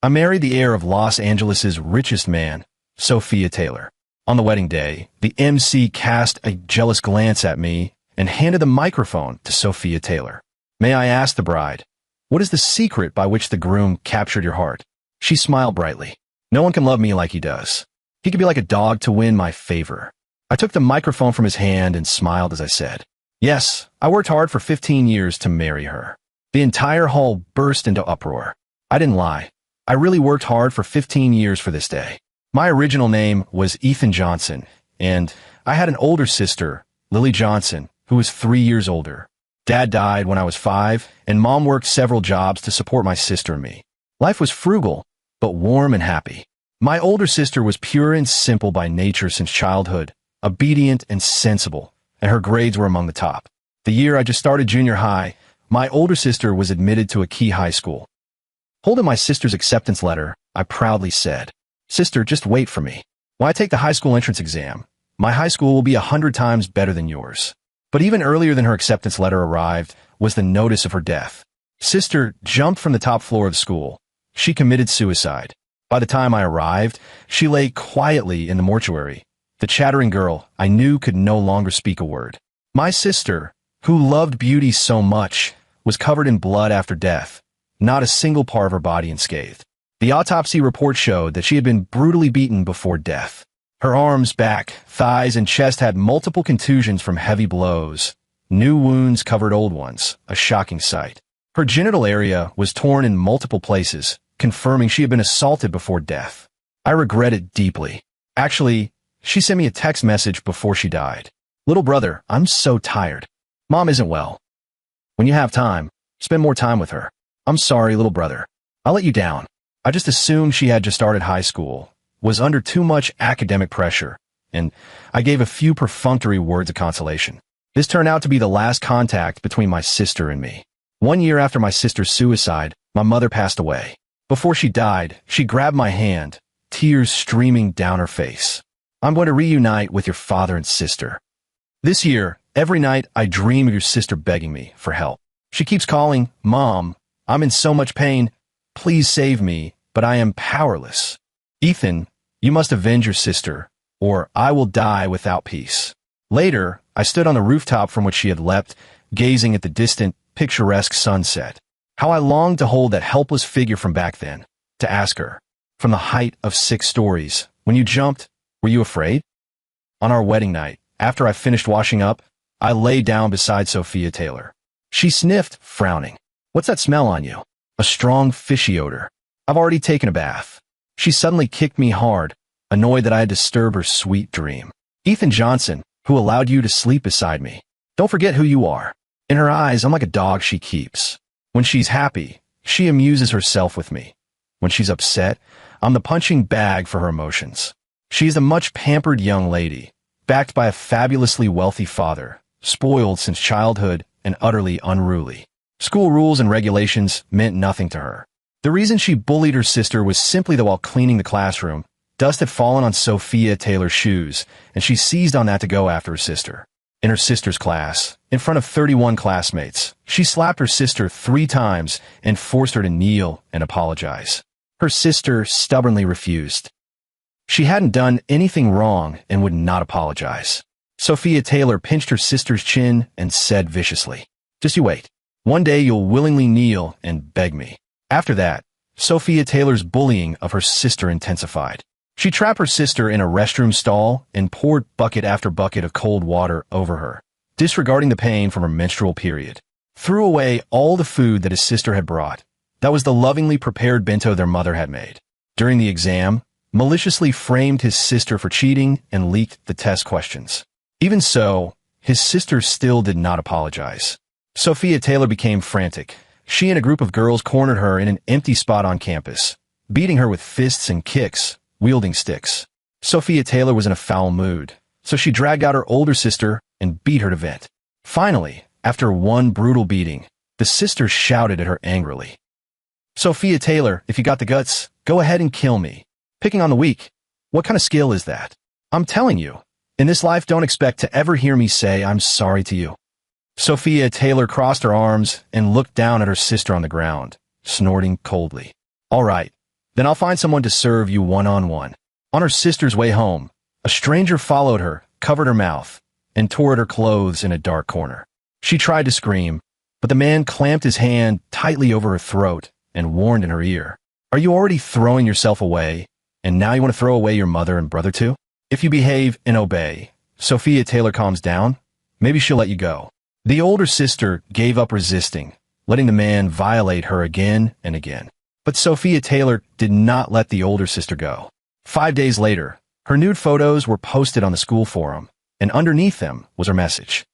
I married the heir of Los Angeles' richest man, Sophia Taylor. On the wedding day, the MC cast a jealous glance at me and handed the microphone to Sophia Taylor. May I ask the bride, what is the secret by which the groom captured your heart? She smiled brightly. No one can love me like he does. He could be like a dog to win my favor. I took the microphone from his hand and smiled as I said, yes, I worked hard for 15 years to marry her. The entire hall burst into uproar. I didn't lie. I really worked hard for 15 years for this day. My original name was Ethan Johnson, and I had an older sister, Lily Johnson, who was 3 years older. Dad died when I was 5, and Mom worked several jobs to support my sister and me. Life was frugal, but warm and happy. My older sister was pure and simple by nature since childhood, obedient and sensible, and her grades were among the top. The year I just started junior high, my older sister was admitted to a key high school. Holding my sister's acceptance letter, I proudly said, "Sister, just wait for me. When I take the high school entrance exam, my high school will be 100 times better than yours." But even earlier than her acceptance letter arrived was the notice of her death. Sister jumped from the top floor of the school. She committed suicide. By the time I arrived, she lay quietly in the mortuary. The chattering girl I knew could no longer speak a word. My sister, who loved beauty so much, was covered in blood after death, not a single part of her body unscathed. The autopsy report showed that she had been brutally beaten before death. Her arms, back, thighs, and chest had multiple contusions from heavy blows. New wounds covered old ones, a shocking sight. Her genital area was torn in multiple places, confirming she had been assaulted before death. I regret it deeply. Actually, she sent me a text message before she died. "Little brother, I'm so tired. Mom isn't well. When you have time, spend more time with her. I'm sorry, little brother. I let you down. I just assumed she had just started high school, was under too much academic pressure, and I gave a few perfunctory words of consolation." This turned out to be the last contact between my sister and me. 1 year after my sister's suicide, my mother passed away. Before she died, she grabbed my hand, tears streaming down her face. "I'm going to reunite with your father and sister. This year, every night I dream of your sister begging me for help. She keeps calling, 'Mom, I'm in so much pain. Please save me, but I am powerless. Ethan, you must avenge your sister, or I will die without peace.'" Later, I stood on the rooftop from which she had leapt, gazing at the distant, picturesque sunset. How I longed to hold that helpless figure from back then, to ask her, from the height of 6 stories, "When you jumped, were you afraid?" On our wedding night, after I finished washing up, I lay down beside Sophia Taylor. She sniffed, frowning. "What's that smell on you?" "A strong, fishy odor. I've already taken a bath." She suddenly kicked me hard, annoyed that I had disturbed her sweet dream. "Ethan Johnson, who allowed you to sleep beside me. Don't forget who you are." In her eyes, I'm like a dog she keeps. When she's happy, she amuses herself with me. When she's upset, I'm the punching bag for her emotions. She's a much pampered young lady, backed by a fabulously wealthy father, spoiled since childhood and utterly unruly. School rules and regulations meant nothing to her. The reason she bullied her sister was simply that while cleaning the classroom, dust had fallen on Sophia Taylor's shoes, and she seized on that to go after her sister. In her sister's class, in front of 31 classmates, she slapped her sister 3 times and forced her to kneel and apologize. Her sister stubbornly refused. She hadn't done anything wrong and would not apologize. Sophia Taylor pinched her sister's chin and said viciously, "Just you wait. One day you'll willingly kneel and beg me." After that, Sophia Taylor's bullying of her sister intensified. She trapped her sister in a restroom stall and poured bucket after bucket of cold water over her, disregarding the pain from her menstrual period. Threw away all the food that his sister had brought. That was the lovingly prepared bento their mother had made. During the exam, maliciously framed his sister for cheating and leaked the test questions. Even so, his sister still did not apologize. Sophia Taylor became frantic. She and a group of girls cornered her in an empty spot on campus, beating her with fists and kicks, wielding sticks. Sophia Taylor was in a foul mood, so she dragged out her older sister and beat her to vent. Finally, after one brutal beating, the sister shouted at her angrily, "Sophia Taylor, if you got the guts, go ahead and kill me. Picking on the weak. What kind of skill is that? I'm telling you, in this life don't expect to ever hear me say I'm sorry to you." Sophia Taylor crossed her arms and looked down at her sister on the ground, snorting coldly. "All right, Then I'll find someone to serve you one-on-one. On her sister's way home, a stranger followed her, covered her mouth, and tore at her clothes in a dark corner. She tried to scream, but the man clamped his hand tightly over her throat and warned in her ear, "Are you already throwing yourself away, and now you want to throw away your mother and brother too? If you behave and obey, Sophia Taylor calms down, maybe she'll let you go." The older sister gave up resisting, letting the man violate her again and again. But Sophia Taylor did not let the older sister go. 5 days later, her nude photos were posted on the school forum, and underneath them was her message.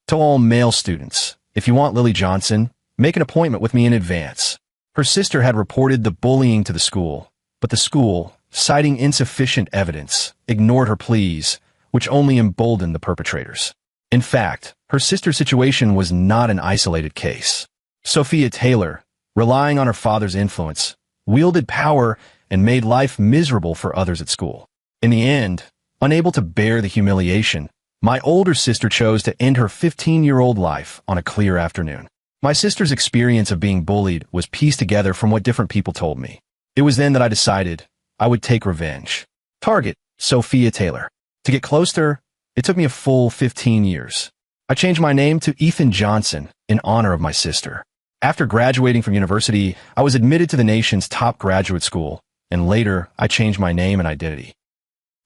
To all male students, if you want Lily Johnson, make an appointment with me in advance. Her sister had reported the bullying to the school, but the school, citing insufficient evidence, ignored her pleas, which only emboldened the perpetrators. In fact, her sister's situation was not an isolated case. Sophia Taylor, relying on her father's influence, wielded power and made life miserable for others at school. In the end, unable to bear the humiliation, my older sister chose to end her 15-year-old life on a clear afternoon. My sister's experience of being bullied was pieced together from what different people told me. It was then that I decided I would take revenge. Target, Sophia Taylor. To get close to her, it took me a full 15 years. I changed my name to Ethan Johnson in honor of my sister. After graduating from university, I was admitted to the nation's top graduate school, and later I changed my name and identity.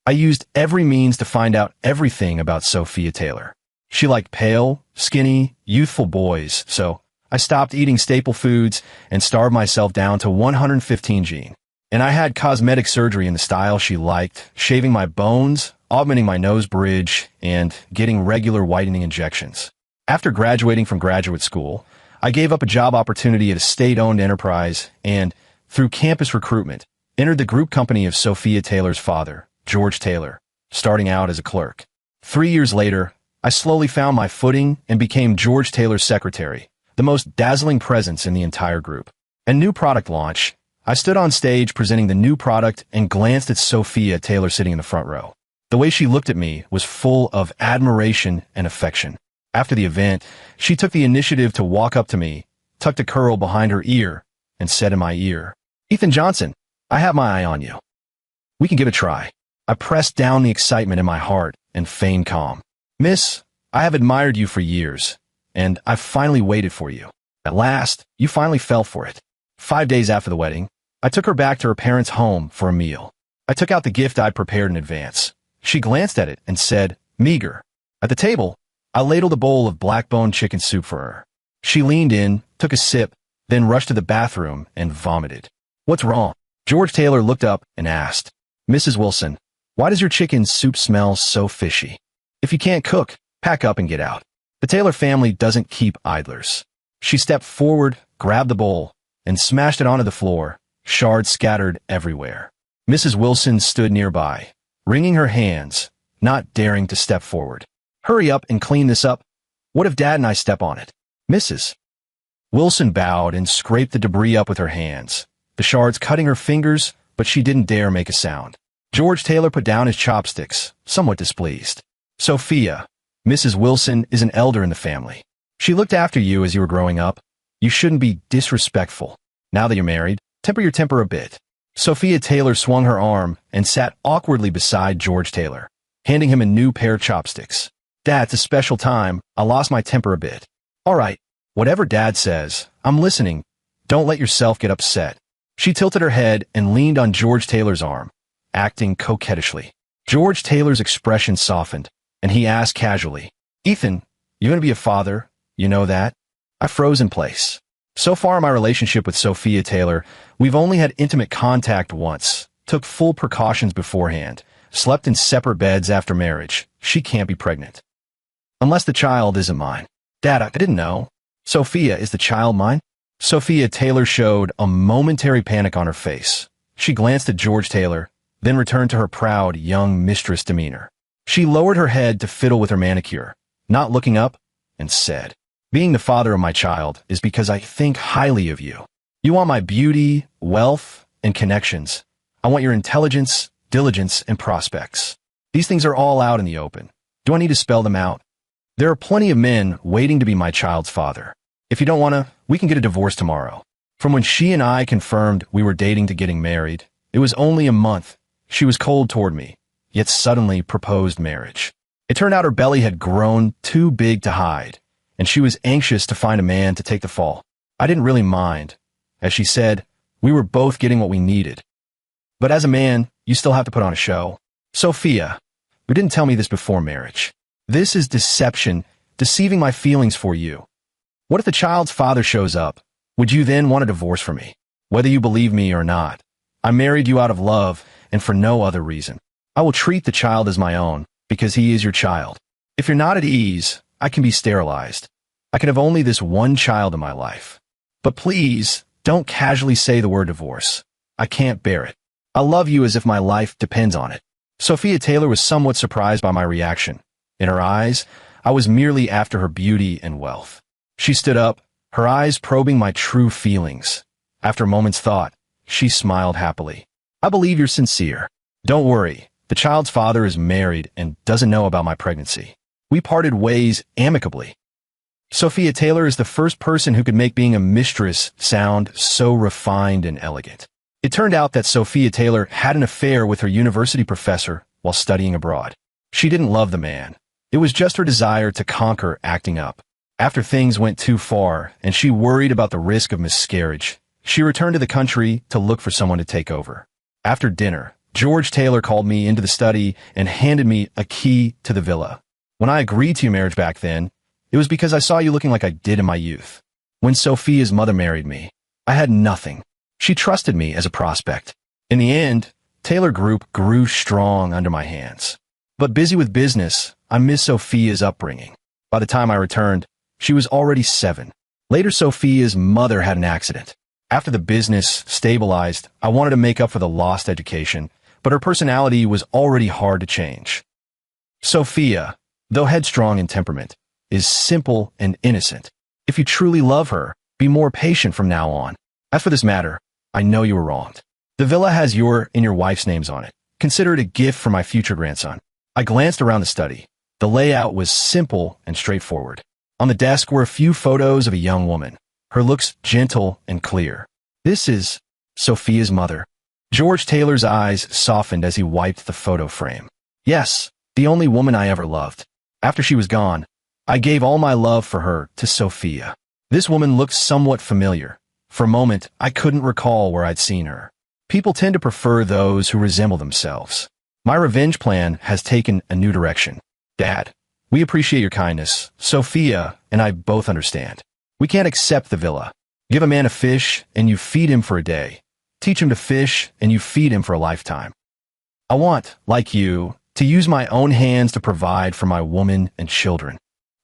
I used every means to find out everything about Sophia Taylor. She liked pale, skinny, youthful boys, so I stopped eating staple foods and starved myself down to 115 gene. And I had cosmetic surgery in the style she liked, shaving my bones, augmenting my nose bridge, and getting regular whitening injections. After graduating from graduate school, I gave up a job opportunity at a state-owned enterprise and, through campus recruitment, entered the group company of Sophia Taylor's father, George Taylor, starting out as a clerk. 3 years later, I slowly found my footing and became George Taylor's secretary, the most dazzling presence in the entire group. At new product launch, I stood on stage presenting the new product and glanced at Sophia Taylor sitting in the front row. The way she looked at me was full of admiration and affection. After the event, she took the initiative to walk up to me, tucked a curl behind her ear, and said in my ear, "Ethan Johnson, I have my eye on you. We can give it a try." I pressed down the excitement in my heart and feigned calm. "Miss, I have admired you for years, and I've finally waited for you. At last, you finally fell for it." 5 days after the wedding, I took her back to her parents' home for a meal. I took out the gift I'd prepared in advance. She glanced at it and said, "Meager." At the table, I ladled a bowl of black-bone chicken soup for her. She leaned in, took a sip, then rushed to the bathroom and vomited. "What's wrong?" George Taylor looked up and asked, "Mrs. Wilson, why does your chicken soup smell so fishy? If you can't cook, pack up and get out. The Taylor family doesn't keep idlers." She stepped forward, grabbed the bowl, and smashed it onto the floor, shards scattered everywhere. Mrs. Wilson stood nearby, wringing her hands, not daring to step forward. "Hurry up and clean this up. What if Dad and I step on it?" "Mrs." Wilson bowed and scraped the debris up with her hands, the shards cutting her fingers, but she didn't dare make a sound. George Taylor put down his chopsticks, somewhat displeased. "Sophia, Mrs. Wilson is an elder in the family. She looked after you as you were growing up. You shouldn't be disrespectful. Now that you're married, temper your temper a bit." Sophia Taylor swung her arm and sat awkwardly beside George Taylor, handing him a new pair of chopsticks. "Dad, it's a special time. I lost my temper a bit." "All right, whatever Dad says, I'm listening. Don't let yourself get upset." She tilted her head and leaned on George Taylor's arm, acting coquettishly. George Taylor's expression softened, and he asked casually, "Ethan, you're going to be a father, you know that?" I froze in place. So far in my relationship with Sophia Taylor, we've only had intimate contact once, took full precautions beforehand, slept in separate beds after marriage. She can't be pregnant. Unless the child isn't mine. "Dad, I didn't know. Sophia, is the child mine?" Sophia Taylor showed a momentary panic on her face. She glanced at George Taylor, then returned to her proud, young mistress demeanor. She lowered her head to fiddle with her manicure, not looking up, and said, "Being the father of my child is because I think highly of you. You want my beauty, wealth, and connections. I want your intelligence, diligence, and prospects. These things are all out in the open. Do I need to spell them out? There are plenty of men waiting to be my child's father. If you don't want to, we can get a divorce tomorrow." From when she and I confirmed we were dating to getting married, it was only a month. She was cold toward me, yet suddenly proposed marriage. It turned out her belly had grown too big to hide, and she was anxious to find a man to take the fall. I didn't really mind. As she said, we were both getting what we needed. But as a man, you still have to put on a show. Sophia, you didn't tell me this before marriage. This is deception, deceiving my feelings for you. What if the child's father shows up? Would you then want a divorce from me? Whether you believe me or not, I married you out of love and for no other reason. I will treat the child as my own because he is your child. If you're not at ease, I can be sterilized. I can have only this one child in my life. But please, don't casually say the word divorce. I can't bear it. I love you as if my life depends on it. Sophia Taylor was somewhat surprised by my reaction. In her eyes, I was merely after her beauty and wealth. She stood up, her eyes probing my true feelings. After a moment's thought, she smiled happily. I believe you're sincere. Don't worry, the child's father is married and doesn't know about my pregnancy. We parted ways amicably. Sophia Taylor is the first person who could make being a mistress sound so refined and elegant. It turned out that Sophia Taylor had an affair with her university professor while studying abroad. She didn't love the man. It was just her desire to conquer acting up. After things went too far and she worried about the risk of miscarriage, she returned to the country to look for someone to take over. After dinner, George Taylor called me into the study and handed me a key to the villa. When I agreed to your marriage back then, it was because I saw you looking like I did in my youth. When Sophia's mother married me, I had nothing. She trusted me as a prospect. In the end, Taylor Group grew strong under my hands. But busy with business, I missed Sophia's upbringing. By the time I returned, she was already 7. Later, Sophia's mother had an accident. After the business stabilized, I wanted to make up for the lost education, but her personality was already hard to change. Sophia, though headstrong in temperament, is simple and innocent. If you truly love her, be more patient from now on. As for this matter, I know you were wronged. The villa has your and your wife's names on it. Consider it a gift for my future grandson. I glanced around the study. The layout was simple and straightforward. On the desk were a few photos of a young woman, her looks gentle and clear. This is Sophia's mother. George Taylor's eyes softened as he wiped the photo frame. Yes, the only woman I ever loved. After she was gone, I gave all my love for her to Sophia. This woman looked somewhat familiar. For a moment, I couldn't recall where I'd seen her. People tend to prefer those who resemble themselves. My revenge plan has taken a new direction. Dad, we appreciate your kindness. Sophia and I both understand. We can't accept the villa. Give a man a fish and you feed him for a day. Teach him to fish and you feed him for a lifetime. I want, like you, to use my own hands to provide for my woman and children.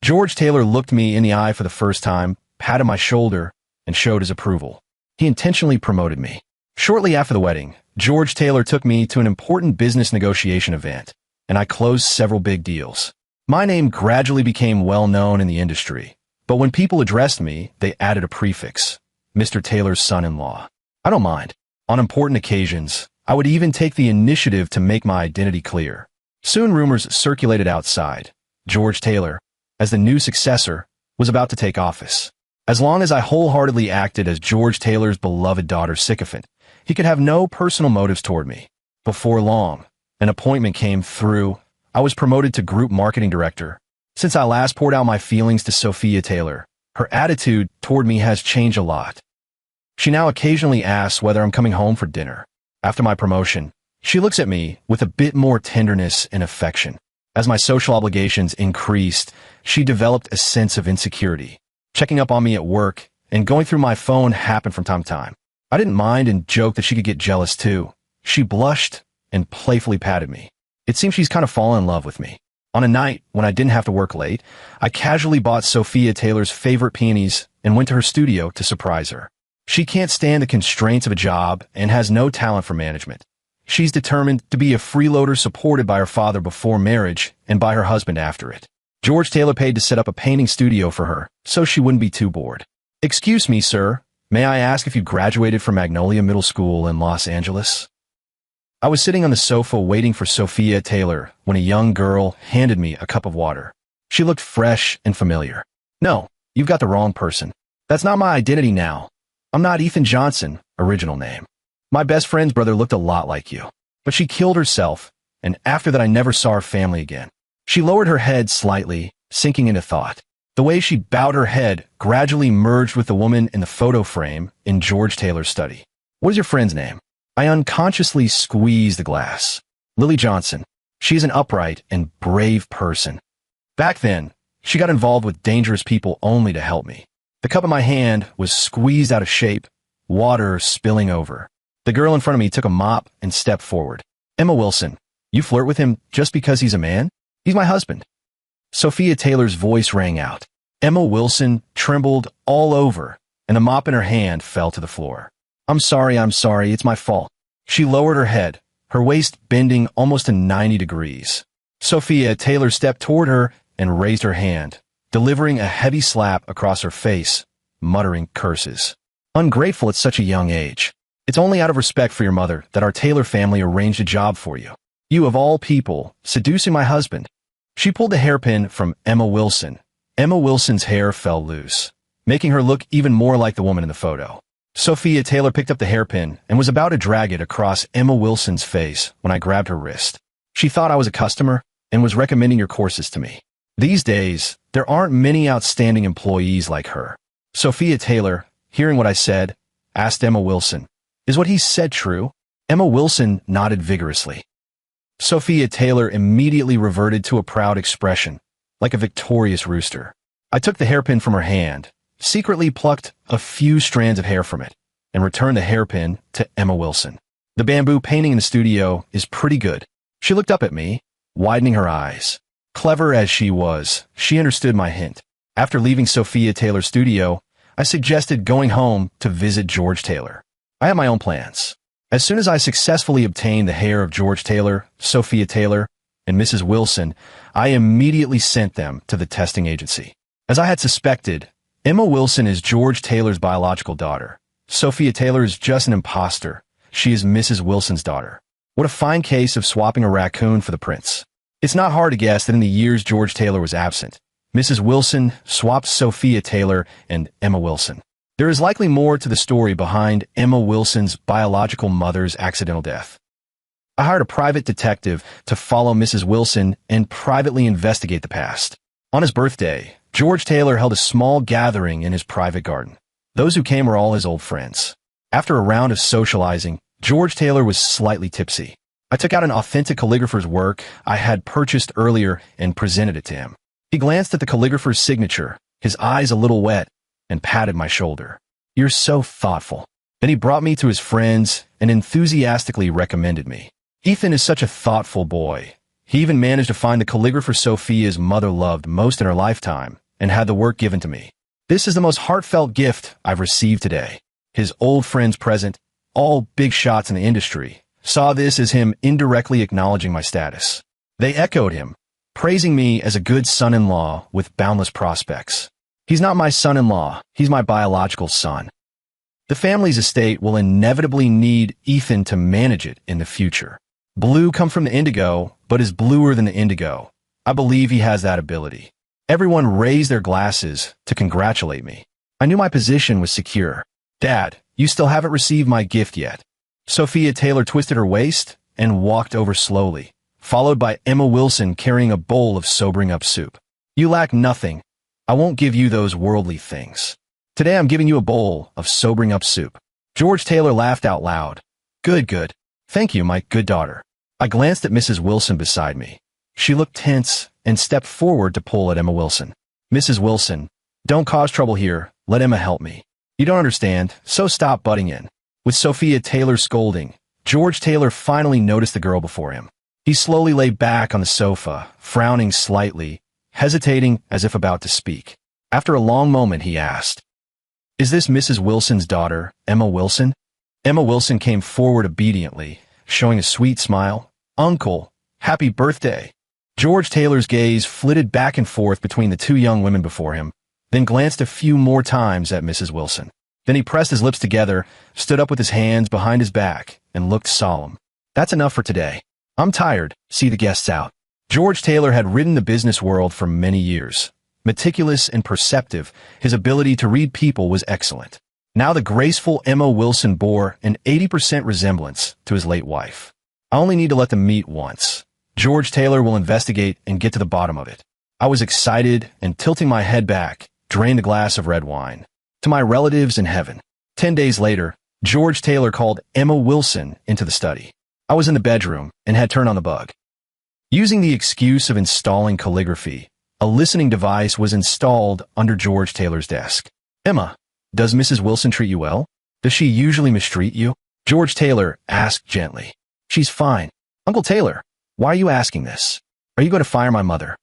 George Taylor looked me in the eye for the first time, patted my shoulder, and showed his approval. He intentionally promoted me. Shortly after the wedding, George Taylor took me to an important business negotiation event, and I closed several big deals. My name gradually became well known in the industry, but when people addressed me, they added a prefix, Mr. Taylor's son-in-law. I don't mind. On important occasions, I would even take the initiative to make my identity clear. Soon rumors circulated outside. George Taylor, as the new successor, was about to take office. As long as I wholeheartedly acted as George Taylor's beloved daughter's sycophant, he could have no personal motives toward me. Before long, an appointment came through. I was promoted to group marketing director. Since I last poured out my feelings to Sophia Taylor, her attitude toward me has changed a lot. She now occasionally asks whether I'm coming home for dinner. After my promotion, she looks at me with a bit more tenderness and affection. As my social obligations increased, she developed a sense of insecurity. Checking up on me at work and going through my phone happened from time to time. I didn't mind and joked that she could get jealous too. She blushed and playfully patted me. It seems she's kind of fallen in love with me. On a night when I didn't have to work late, I casually bought Sophia Taylor's favorite peonies and went to her studio to surprise her. She can't stand the constraints of a job and has no talent for management. She's determined to be a freeloader supported by her father before marriage and by her husband after it. George Taylor paid to set up a painting studio for her, so she wouldn't be too bored. Excuse me, sir. May I ask if you graduated from Magnolia Middle School in Los Angeles? I was sitting on the sofa waiting for Sophia Taylor when a young girl handed me a cup of water. She looked fresh and familiar. No, you've got the wrong person. That's not my identity now. I'm not Ethan Johnson, original name. My best friend's brother looked a lot like you. But she killed herself, and after that I never saw her family again. She lowered her head slightly, sinking into thought. The way she bowed her head gradually merged with the woman in the photo frame in George Taylor's study. What is your friend's name? I unconsciously squeezed the glass. Lily Johnson. She's an upright and brave person. Back then, she got involved with dangerous people only to help me. The cup in my hand was squeezed out of shape, water spilling over. The girl in front of me took a mop and stepped forward. Emma Wilson, you flirt with him just because he's a man? He's my husband. Sophia Taylor's voice rang out. Emma Wilson trembled all over, and the mop in her hand fell to the floor. I'm sorry, it's my fault. She lowered her head, her waist bending almost to 90 degrees. Sophia Taylor stepped toward her and raised her hand, delivering a heavy slap across her face, muttering curses. Ungrateful at such a young age. It's only out of respect for your mother that our Taylor family arranged a job for you. You, of all people, seducing my husband. She pulled the hairpin from Emma Wilson. Emma Wilson's hair fell loose, making her look even more like the woman in the photo. Sophia Taylor picked up the hairpin and was about to drag it across Emma Wilson's face when I grabbed her wrist. She thought I was a customer and was recommending your courses to me. These days, there aren't many outstanding employees like her. Sophia Taylor, hearing what I said, asked Emma Wilson, is what he said true? Emma Wilson nodded vigorously. Sophia Taylor immediately reverted to a proud expression, like a victorious rooster. I took the hairpin from her hand, secretly plucked a few strands of hair from it, and returned the hairpin to Emma Wilson. The bamboo painting in the studio is pretty good. She looked up at me, widening her eyes. Clever as she was, she understood my hint. After leaving Sophia Taylor's studio, I suggested going home to visit George Taylor. I had my own plans. As soon as I successfully obtained the hair of George Taylor, Sophia Taylor, and Mrs. Wilson, I immediately sent them to the testing agency. As I had suspected, Emma Wilson is George Taylor's biological daughter. Sophia Taylor is just an imposter. She is Mrs. Wilson's daughter. What a fine case of swapping a raccoon for the prince. It's not hard to guess that in the years George Taylor was absent, Mrs. Wilson swapped Sophia Taylor and Emma Wilson. There is likely more to the story behind Emma Wilson's biological mother's accidental death. I hired a private detective to follow Mrs. Wilson and privately investigate the past. On his birthday, George Taylor held a small gathering in his private garden. Those who came were all his old friends. After a round of socializing, George Taylor was slightly tipsy. I took out an authentic calligrapher's work I had purchased earlier and presented it to him. He glanced at the calligrapher's signature, his eyes a little wet, and patted my shoulder. You're so thoughtful. Then he brought me to his friends and enthusiastically recommended me. Ethan is such a thoughtful boy. He even managed to find the calligrapher Sophia's mother loved most in her lifetime and had the work given to me. This is the most heartfelt gift I've received today. His old friends present, all big shots in the industry, saw this as him indirectly acknowledging my status. They echoed him, praising me as a good son-in-law with boundless prospects. He's not my son-in-law, he's my biological son. The family's estate will inevitably need Ethan to manage it in the future. Blue come from the indigo, but is bluer than the indigo. I believe he has that ability. Everyone raised their glasses to congratulate me. I knew my position was secure. Dad, you still haven't received my gift yet. Sophia Taylor twisted her waist and walked over slowly, followed by Emma Wilson carrying a bowl of sobering-up soup. You lack nothing. I won't give you those worldly things. Today I'm giving you a bowl of sobering-up soup. George Taylor laughed out loud. Good. Thank you, my good daughter. I glanced at Mrs. Wilson beside me. She looked tense and stepped forward to pull at Emma Wilson. Mrs. Wilson, don't cause trouble here. Let Emma help me. You don't understand, so stop butting in. With Sophia Taylor scolding, George Taylor finally noticed the girl before him. He slowly lay back on the sofa, frowning slightly, hesitating as if about to speak. After a long moment, he asked, Is this Mrs. Wilson's daughter, Emma Wilson? Emma Wilson came forward obediently, showing a sweet smile. Uncle, happy birthday. George Taylor's gaze flitted back and forth between the two young women before him, then glanced a few more times at Mrs. Wilson. Then he pressed his lips together, stood up with his hands behind his back, and looked solemn. That's enough for today. I'm tired. See the guests out. George Taylor had ridden the business world for many years. Meticulous and perceptive, his ability to read people was excellent. Now the graceful Emma Wilson bore an 80% resemblance to his late wife. I only need to let them meet once. George Taylor will investigate and get to the bottom of it. I was excited and, tilting my head back, drained a glass of red wine. To my relatives in heaven. 10 days later, George Taylor called Emma Wilson into the study. I was in the bedroom and had turned on the bug. Using the excuse of installing calligraphy, a listening device was installed under George Taylor's desk. Emma, does Mrs. Wilson treat you well? Does she usually mistreat you? George Taylor asked gently. She's fine. Uncle Taylor, why are you asking this? Are you going to fire my mother?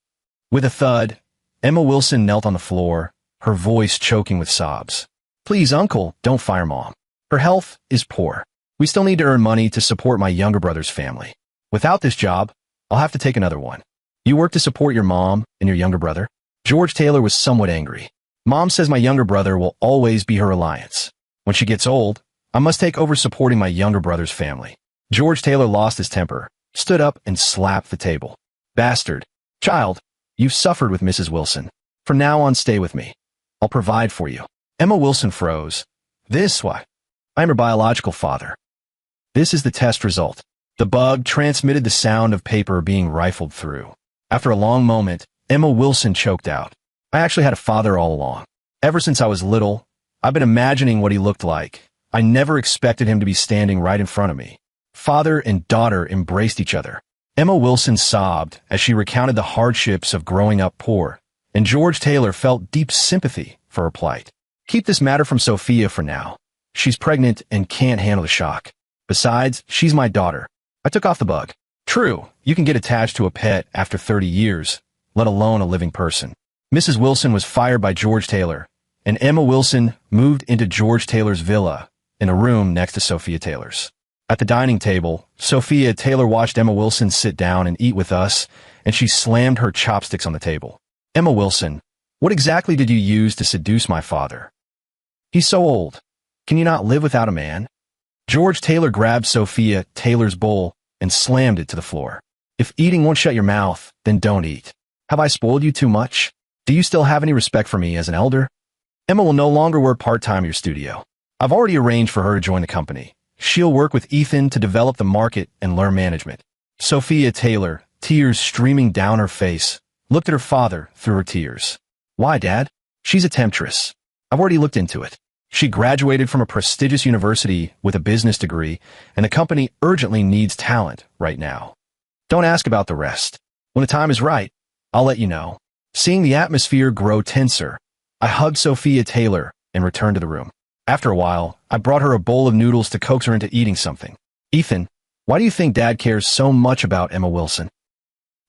With a thud, Emma Wilson knelt on the floor, her voice choking with sobs. Please, Uncle, don't fire Mom. Her health is poor. We still need to earn money to support my younger brother's family. Without this job, I'll have to take another one. You work to support your mom and your younger brother? George Taylor was somewhat angry. Mom says my younger brother will always be her reliance. When she gets old, I must take over supporting my younger brother's family. George Taylor lost his temper, stood up and slapped the table. Bastard. Child, you've suffered with Mrs. Wilson. From now on, stay with me. I'll provide for you. Emma Wilson froze. Why? I'm her biological father. This is the test result. The bug transmitted the sound of paper being rifled through. After a long moment, Emma Wilson choked out. I actually had a father all along. Ever since I was little, I've been imagining what he looked like. I never expected him to be standing right in front of me. Father and daughter embraced each other. Emma Wilson sobbed as she recounted the hardships of growing up poor, and George Taylor felt deep sympathy for her plight. Keep this matter from Sophia for now. She's pregnant and can't handle the shock. Besides, she's my daughter. I took off the bug. True, you can get attached to a pet after 30 years, let alone a living person. Mrs. Wilson was fired by George Taylor, and Emma Wilson moved into George Taylor's villa in a room next to Sophia Taylor's. At the dining table, Sophia Taylor watched Emma Wilson sit down and eat with us, and she slammed her chopsticks on the table. Emma Wilson, what exactly did you use to seduce my father? He's so old. Can you not live without a man? George Taylor grabbed Sophia Taylor's bowl and slammed it to the floor. If eating won't shut your mouth, then don't eat. Have I spoiled you too much? Do you still have any respect for me as an elder? Emma will no longer work part-time at your studio. I've already arranged for her to join the company. She'll work with Ethan to develop the market and learn management. Sophia Taylor, tears streaming down her face, looked at her father through her tears. Why, Dad? She's a temptress. I've already looked into it. She graduated from a prestigious university with a business degree, and the company urgently needs talent right now. Don't ask about the rest. When the time is right, I'll let you know. Seeing the atmosphere grow tenser, I hugged Sophia Taylor and returned to the room. After a while, I brought her a bowl of noodles to coax her into eating something. Ethan, why do you think Dad cares so much about Emma Wilson?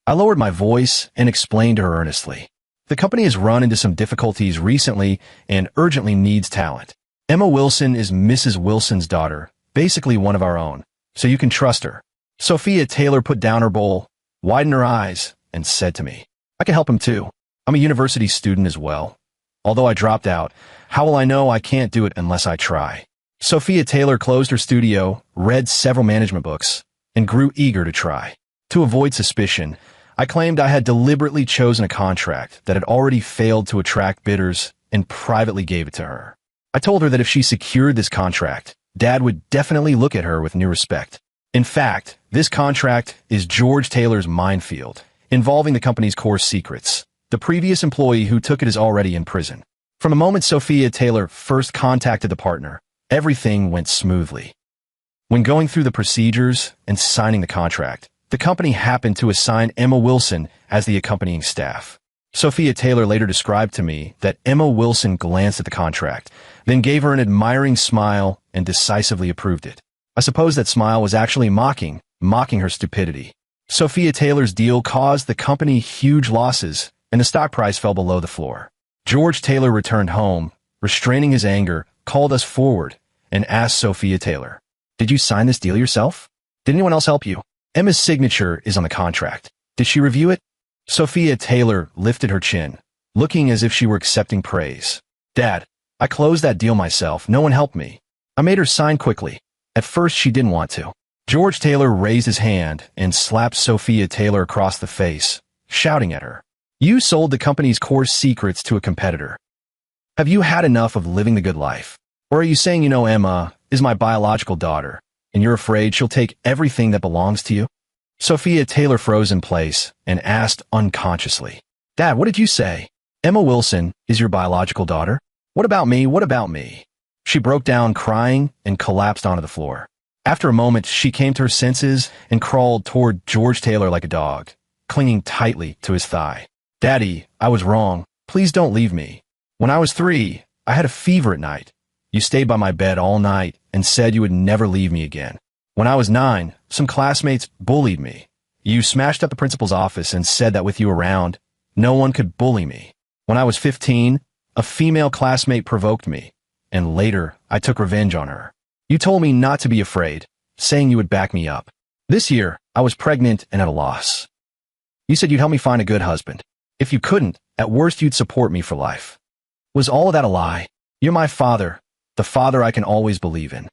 I lowered my voice and explained to her earnestly. The company has run into some difficulties recently and urgently needs talent. Emma Wilson is Mrs. Wilson's daughter, basically one of our own, so you can trust her. Sophia Taylor put down her bowl, widened her eyes, and said to me, I can help him too. I'm a university student as well. Although I dropped out, how will I know I can't do it unless I try? Sophia Taylor closed her studio, read several management books, and grew eager to try. To avoid suspicion, I claimed I had deliberately chosen a contract that had already failed to attract bidders and privately gave it to her. I told her that if she secured this contract, Dad would definitely look at her with new respect. In fact, this contract is George Taylor's minefield, involving the company's core secrets. The previous employee who took it is already in prison. From the moment Sophia Taylor first contacted the partner, everything went smoothly. When going through the procedures and signing the contract, the company happened to assign Emma Wilson as the accompanying staff. Sophia Taylor later described to me that Emma Wilson glanced at the contract, then gave her an admiring smile and decisively approved it. I suppose that smile was actually mocking her stupidity. Sophia Taylor's deal caused the company huge losses, and the stock price fell below the floor. George Taylor returned home, restraining his anger, called us forward, and asked Sophia Taylor, Did you sign this deal yourself? Did anyone else help you? Emma's signature is on the contract. Did she review it? Sophia Taylor lifted her chin, looking as if she were accepting praise. Dad, I closed that deal myself. No one helped me. I made her sign quickly. At first, she didn't want to. George Taylor raised his hand and slapped Sophia Taylor across the face, shouting at her. You sold the company's core secrets to a competitor. Have you had enough of living the good life? Or are you saying you know Emma is my biological daughter, and you're afraid she'll take everything that belongs to you? Sophia Taylor froze in place and asked unconsciously, Dad, what did you say? Emma Wilson is your biological daughter? What about me? What about me? She broke down crying and collapsed onto the floor. After a moment, she came to her senses and crawled toward George Taylor like a dog, clinging tightly to his thigh. Daddy, I was wrong. Please don't leave me. When I was 3, I had a fever at night. You stayed by my bed all night and said you would never leave me again. When I was 9, some classmates bullied me. You smashed up the principal's office and said that with you around, no one could bully me. When I was 15, a female classmate provoked me, and later I took revenge on her. You told me not to be afraid, saying you would back me up. This year, I was pregnant and at a loss. You said you'd help me find a good husband. If you couldn't, at worst you'd support me for life. Was all of that a lie? You're my father, the father I can always believe in.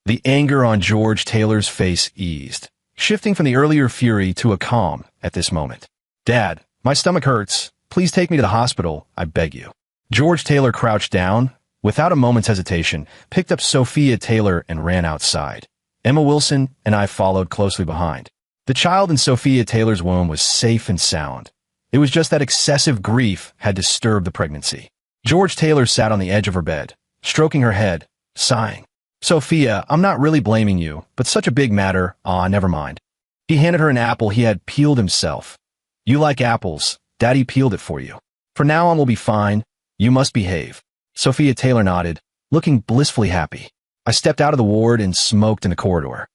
The anger on George Taylor's face eased, shifting from the earlier fury to a calm at this moment. Dad, my stomach hurts. Please take me to the hospital, I beg you. George Taylor crouched down, without a moment's hesitation, picked up Sophia Taylor and ran outside. Emma Wilson and I followed closely behind. The child in Sophia Taylor's womb was safe and sound. It was just that excessive grief had disturbed the pregnancy. George Taylor sat on the edge of her bed, stroking her head, sighing. Sophia, I'm not really blaming you, but such a big matter, never mind. He handed her an apple he had peeled himself. You like apples, Daddy peeled it for you. For now on we'll be fine, you must behave. Sophia Taylor nodded, looking blissfully happy. I stepped out of the ward and smoked in the corridor.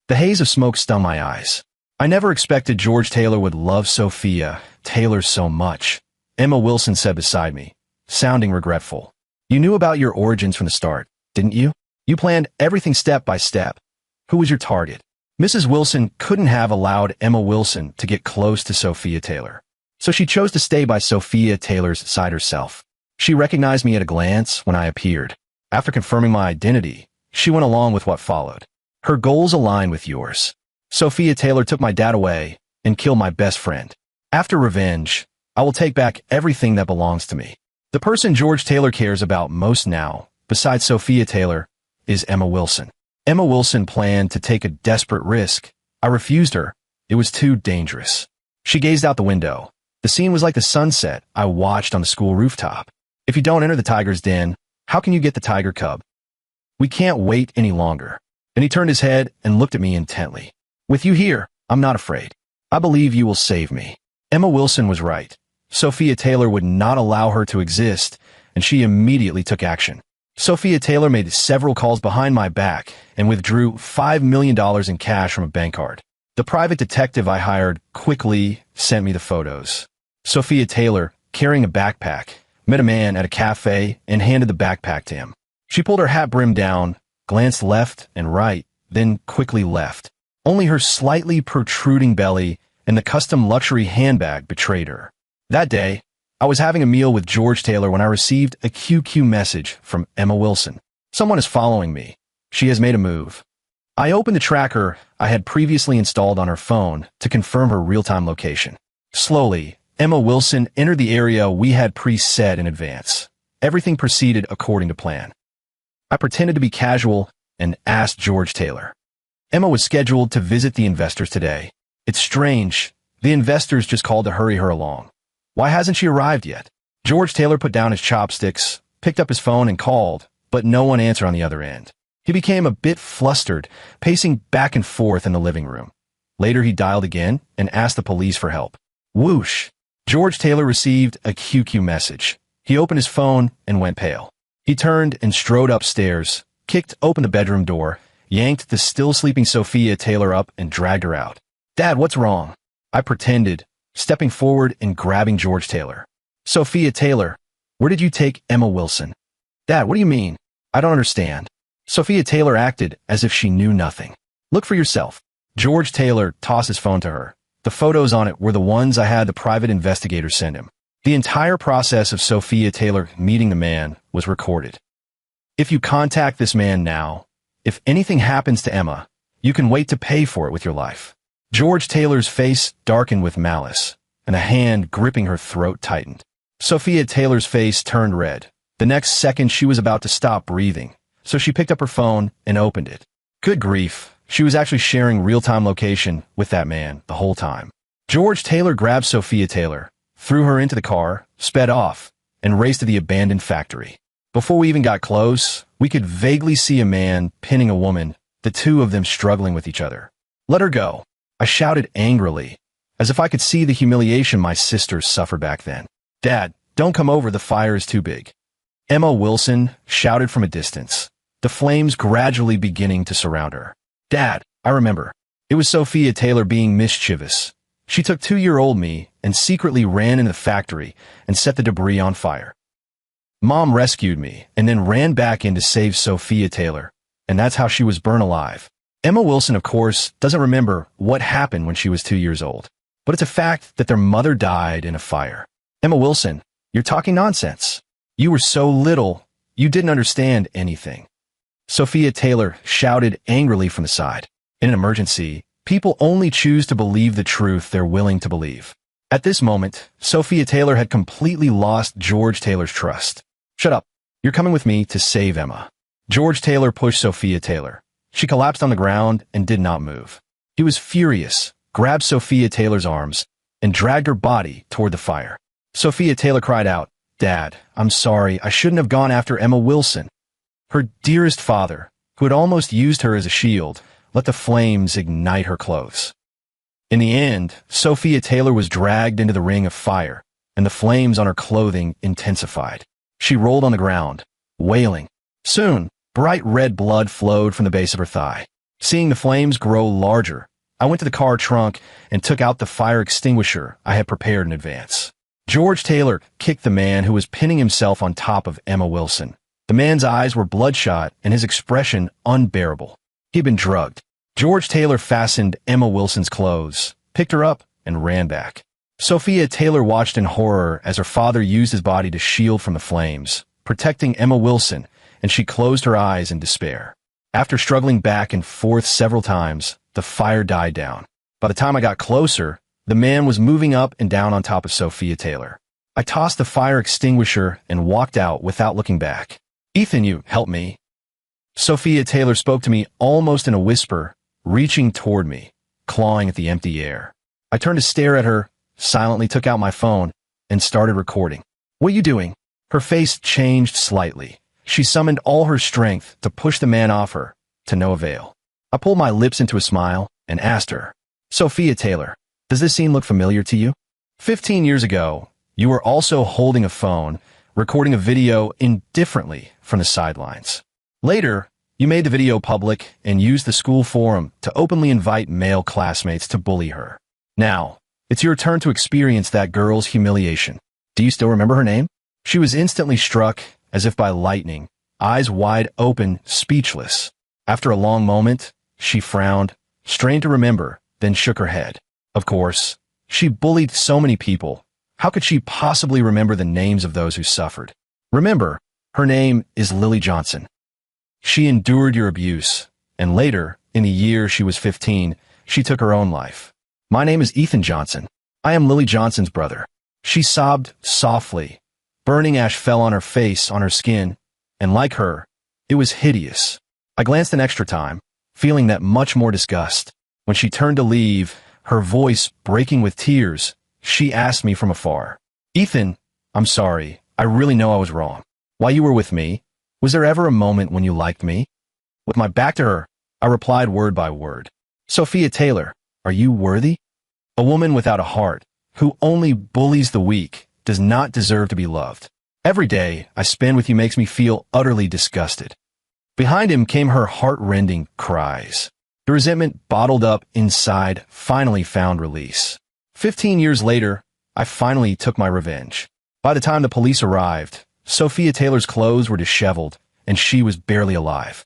The haze of smoke stung my eyes. I never expected George Taylor would love Sophia Taylor so much. Emma Wilson said beside me, sounding regretful. You knew about your origins from the start, didn't you? You planned everything step by step. Who was your target? Mrs. Wilson couldn't have allowed Emma Wilson to get close to Sophia Taylor, so she chose to stay by Sophia Taylor's side herself. She recognized me at a glance when I appeared. After confirming my identity, she went along with what followed. Her goals align with yours. Sophia Taylor took my dad away and killed my best friend. After revenge, I will take back everything that belongs to me. The person George Taylor cares about most now, besides Sophia Taylor, is Emma Wilson. Emma Wilson planned to take a desperate risk. I refused her. It was too dangerous. She gazed out the window. The scene was like the sunset I watched on the school rooftop. If you don't enter the tiger's den, how can you get the tiger cub? We can't wait any longer. Then he turned his head and looked at me intently. With you here, I'm not afraid. I believe you will save me. Emma Wilson was right. Sophia Taylor would not allow her to exist, and she immediately took action. Sophia Taylor made several calls behind my back and withdrew $5 million in cash from a bank card. The private detective I hired quickly sent me the photos. Sophia Taylor, carrying a backpack, met a man at a cafe and handed the backpack to him. She pulled her hat brim down, glanced left and right, then quickly left. Only her slightly protruding belly and the custom luxury handbag betrayed her. That day, I was having a meal with George Taylor when I received a QQ message from Emma Wilson. Someone is following me. She has made a move. I opened the tracker I had previously installed on her phone to confirm her real-time location. Slowly, Emma Wilson entered the area we had preset in advance. Everything proceeded according to plan. I pretended to be casual and asked George Taylor. Emma was scheduled to visit the investors today. It's strange. The investors just called to hurry her along. Why hasn't she arrived yet? George Taylor put down his chopsticks, picked up his phone and called, but no one answered on the other end. He became a bit flustered, pacing back and forth in the living room. Later he dialed again and asked the police for help. Whoosh! George Taylor received a QQ message. He opened his phone and went pale. He turned and strode upstairs, kicked open the bedroom door, yanked the still sleeping Sophia Taylor up and dragged her out. Dad, what's wrong? I pretended, stepping forward and grabbing George Taylor. Sophia Taylor, where did you take Emma Wilson? Dad, what do you mean? I don't understand. Sophia Taylor acted as if she knew nothing. Look for yourself. George Taylor tossed his phone to her. The photos on it were the ones I had the private investigator send him. The entire process of Sophia Taylor meeting the man was recorded. If you contact this man now, if anything happens to Emma, you can wait to pay for it with your life. George Taylor's face darkened with malice, and a hand gripping her throat tightened. Sophia Taylor's face turned red. The next second she was about to stop breathing, so she picked up her phone and opened it. Good grief, she was actually sharing real-time location with that man the whole time. George Taylor grabbed Sophia Taylor, threw her into the car, sped off, and raced to the abandoned factory. Before we even got close, we could vaguely see a man pinning a woman, the two of them struggling with each other. "Let her go," I shouted angrily, as if I could see the humiliation my sisters suffered back then. "Dad, don't come over, the fire is too big." Emma Wilson shouted from a distance, the flames gradually beginning to surround her. "Dad, I remember. It was Sophia Taylor being mischievous. She took 2-year-old me and secretly ran into the factory and set the debris on fire. Mom rescued me and then ran back in to save Sophia Taylor, and that's how she was burned alive." Emma Wilson, of course, doesn't remember what happened when she was 2 years old, but it's a fact that their mother died in a fire. Emma Wilson, you're talking nonsense. You were so little, you didn't understand anything. Sophia Taylor shouted angrily from the side. In an emergency, people only choose to believe the truth they're willing to believe. At this moment, Sophia Taylor had completely lost George Taylor's trust. "Shut up. You're coming with me to save Emma." George Taylor pushed Sophia Taylor. She collapsed on the ground and did not move. He was furious, grabbed Sophia Taylor's arms, and dragged her body toward the fire. Sophia Taylor cried out, "Dad, I'm sorry, I shouldn't have gone after Emma Wilson." Her dearest father, who had almost used her as a shield, let the flames ignite her clothes. In the end, Sophia Taylor was dragged into the ring of fire, and the flames on her clothing intensified. She rolled on the ground, wailing. Soon, bright red blood flowed from the base of her thigh. Seeing the flames grow larger, I went to the car trunk and took out the fire extinguisher I had prepared in advance. George Taylor kicked the man who was pinning himself on top of Emma Wilson. The man's eyes were bloodshot and his expression unbearable. He'd been drugged. George Taylor fastened Emma Wilson's clothes, picked her up, and ran back. Sophia Taylor watched in horror as her father used his body to shield from the flames, protecting Emma Wilson, and she closed her eyes in despair. After struggling back and forth several times, the fire died down. By the time I got closer, the man was moving up and down on top of Sophia Taylor. I tossed the fire extinguisher and walked out without looking back. "Ethan, you help me." Sophia Taylor spoke to me almost in a whisper, reaching toward me, clawing at the empty air. I turned to stare at her, silently took out my phone, and started recording. "What are you doing?" Her face changed slightly. She summoned all her strength to push the man off her, to no avail. I pulled my lips into a smile and asked her, "Sophia Taylor, does this scene look familiar to you? 15 years ago, you were also holding a phone, recording a video indifferently from the sidelines. Later, you made the video public and used the school forum to openly invite male classmates to bully her. Now, it's your turn to experience that girl's humiliation. Do you still remember her name?" She was instantly struck, as if by lightning, eyes wide open, speechless. After a long moment, she frowned, strained to remember, then shook her head. Of course, she bullied so many people. How could she possibly remember the names of those who suffered? "Remember, her name is Lily Johnson. She endured your abuse, and later, in the year she was 15, she took her own life. My name is Ethan Johnson. I am Lily Johnson's brother." She sobbed softly. Burning ash fell on her face, on her skin, and like her, it was hideous. I glanced an extra time, feeling that much more disgust. When she turned to leave, her voice breaking with tears, she asked me from afar, "Ethan, I'm sorry. I really know I was wrong. While you were with me, was there ever a moment when you liked me?" With my back to her, I replied word by word, "Sophia Taylor, are you worthy? A woman without a heart, who only bullies the weak, does not deserve to be loved. Every day I spend with you makes me feel utterly disgusted." Behind him came her heart-rending cries. The resentment bottled up inside finally found release. 15 years later, I finally took my revenge. By the time the police arrived, Sophia Taylor's clothes were disheveled, and she was barely alive.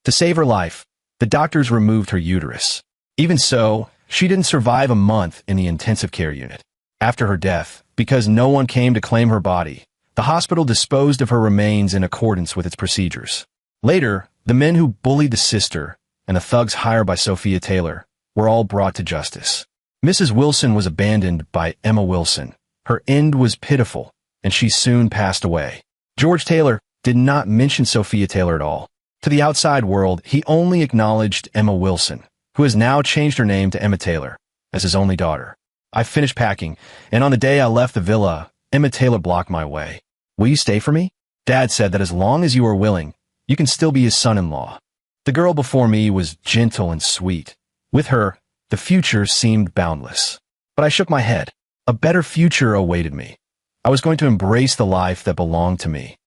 To save her life, the doctors removed her uterus. Even so, she didn't survive a month in the intensive care unit. After her death, because no one came to claim her body, the hospital disposed of her remains in accordance with its procedures. Later, the men who bullied the sister and the thugs hired by Sophia Taylor were all brought to justice. Mrs. Wilson was abandoned by Emma Wilson. Her end was pitiful, and she soon passed away. George Taylor did not mention Sophia Taylor at all. To the outside world, he only acknowledged Emma Wilson, who has now changed her name to Emma Taylor, as his only daughter. I finished packing, and on the day I left the villa, Emma Taylor blocked my way. "Will you stay for me?" Dad said that as long as you are willing, you can still be his son-in-law. The girl before me was gentle and sweet. With her, the future seemed boundless. But I shook my head. A better future awaited me. I was going to embrace the life that belonged to me.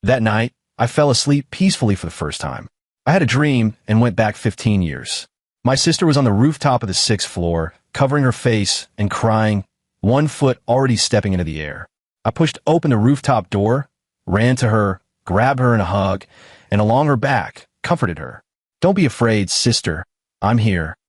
That night, I fell asleep peacefully for the first time. I had a dream and went back 15 years. My sister was on the rooftop of the 6th floor, covering her face and crying, one foot already stepping into the air. I pushed open the rooftop door, ran to her, grabbed her in a hug, and along her back, comforted her. "Don't be afraid, sister. I'm here."